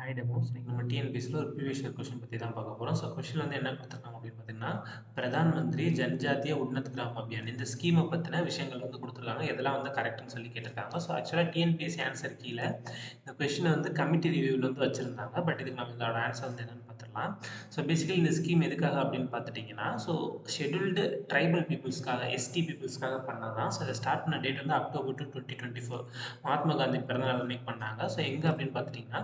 Hi demos. இன்னைக்கு நம்ம டிஎன்பிஎஸ்சியில் ஒரு ப்ரீவியஸ் இயர் கொஸ்டின் பற்றி தான் பார்க்க போகிறோம். ஸோ கொஸ்டின் வந்து என்ன கொடுத்துருக்காங்க அப்படின்னு பார்த்தீங்கன்னா, பிரதான் மந்திரி ஜன்ஜாத்திய உன்னத் கிராம் அபியான் இந்த ஸ்கீமை பற்றின விஷயங்கள் வந்து கொடுத்துருக்காங்க. எதெல்லாம் வந்து கரெக்ட்னு சொல்லி கேட்டிருக்காங்க. ஸோ ஆக்சுவலாக டிஎன்பிஎஸ்சி ஆன்சர் கீழே இந்த கொஸ்டினை வந்து கமிட்டி ரிவ்யூவில் வந்து வச்சுருந்தாங்க. பட் இதுக்கு நம்ம இதோட ஆன்சர் வந்து என்னென்னு பார்த்துடலாம். ஸோ பேசிக்கலி இந்த ஸ்கீம் எதுக்காக அப்படின்னு பார்த்துட்டிங்கன்னா, ஸோ ஷெட்யூல்டு ட்ரைபல் பீப்புள்ஸ்க்காக எஸ்டி பீப்புள்ஸ்க்காக பண்ணது தான். ஸோ இதை ஸ்டார்ட் பண்ண டேட் வந்து அக்டோபர் 2024 மகாத்மா காந்தி பிறந்தநாள் அன்னைக்கு பண்ணாங்க. ஸோ எங்கே அப்படின்னு பார்த்துட்டிங்கன்னா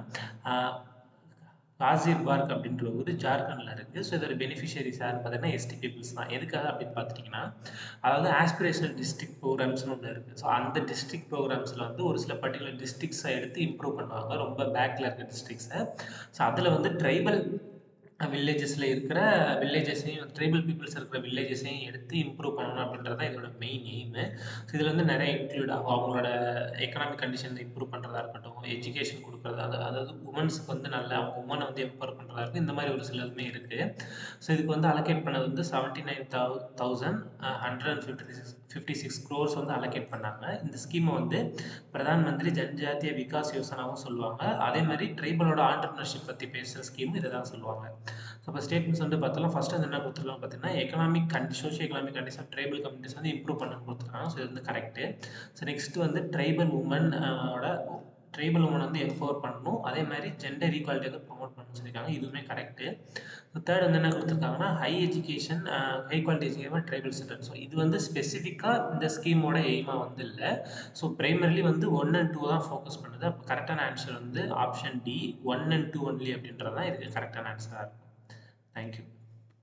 காசிர்பார்க் அப்படின்ற ஊர் ஜார்க்கண்டில் இருக்குது. ஸோ இதோட பெனிஃபிஷியரிஸ் யாருன்னு பார்த்தீங்கன்னா எஸ்டி பீப்புள்ஸ் தான். எதுக்காக அப்படின்னு பார்த்துட்டிங்கன்னா, அதாவது ஆஸ்பிரேஷனல் டிஸ்ட்ரிக்ட் ப்ரோக்ராம்ஸ்னு ஒன்று இருக்குது. ஸோ அந்த டிஸ்ட்ரிக்ட் ப்ரோக்ராம்ஸில் வந்து ஒரு சில பர்டிகுலர் டிஸ்ட்ரிக்ஸை எடுத்து இம்ப்ரூவ் பண்ணுவாங்க, ரொம்ப பேக்கில் இருக்க டிஸ்ட்ரிக்ஸை. ஸோ அதில் வந்து ட்ரைபல் வில்லேஜஸில் இருக்கிற வில்லேஜஸையும் ட்ரைபல் பீப்புள்ஸ் இருக்கிற வில்லேஜஸையும் எடுத்து இம்ப்ரூவ் பண்ணணும் அப்படின்றது தான் இதோட மெயின் எய்மு. ஸோ இதில் வந்து நிறைய இன்க்ளூட் ஆகும். அவங்களோட எக்கனாமிக் கண்டிஷன் இம்ப்ரூவ் பண்ணுறதா இருக்கட்டும், எஜுகேஷன் கொடுக்குறதா, அதாவது உமன்ஸுக்கு வந்து நல்ல அவங்க உமனை வந்து எம்பவர் பண்ணுறதா இருக்கும். இந்த மாதிரி ஒரு சிலதுமே இருக்குது. ஸோ இதுக்கு வந்து அலோகேட் பண்ணது வந்து 79,156 க்ரோர்ஸ் வந்து அலோகேட் பண்ணாங்க. இந்த ஸ்கீமை வந்து பிரதான் மந்திரி ஜன்ஜாத்திய விகாஸ் யோசனாவும் சொல்லுவாங்க. அதே மாதிரி ட்ரைபலோட ஆண்டர்பிரினர்ஷிப் பற்றி பேசுகிற ஸ்கீம் இதை தான் சொல்லுவாங்க. ஸோ இப்போ ஸ்டேட்மெண்ட்ஸ் வந்து பார்த்தோம்னா ஃபர்ஸ்ட் வந்து என்ன கொடுத்துருக்காங்க பார்த்தீங்கன்னா, socio economic condition tribal communities வந்து இம்ப்ரூவ் பண்ணணும்னு கொடுத்துருக்காங்க. ஸோ இது வந்து கரெக்டு. ஸோ நெக்ஸ்ட் வந்து ட்ரைபல் உமன் வந்து எம்பவர் பண்ணணும். அதே மாதிரி ஜெண்டர் ஈக்குவாலிட்டி வந்து ப்ரொமோட் பண்ணணும்னு சொல்லியிருக்காங்க. இதுவுமே கரெக்டு. ஸோ தேர்ட் வந்து என்ன கொடுத்துருக்காங்கன்னா, high quality education tribal children. So இது வந்து ஸ்பெசிஃபிக்காக இந்த ஸ்கீமோட எய்மாக வந்து இல்லை. ஸோ பிரைமரிலி வந்து 1 and 2 தான் ஃபோக்கஸ் பண்ணுது. அப்போ கரெக்டான ஆன்சர் வந்து ஆப்ஷன் டி 1 and 2 ஒன்லி அப்படின்றது தான் இதுக்கு கரெக்டான ஆன்சராக இருக்கும். தேங்க்யூ.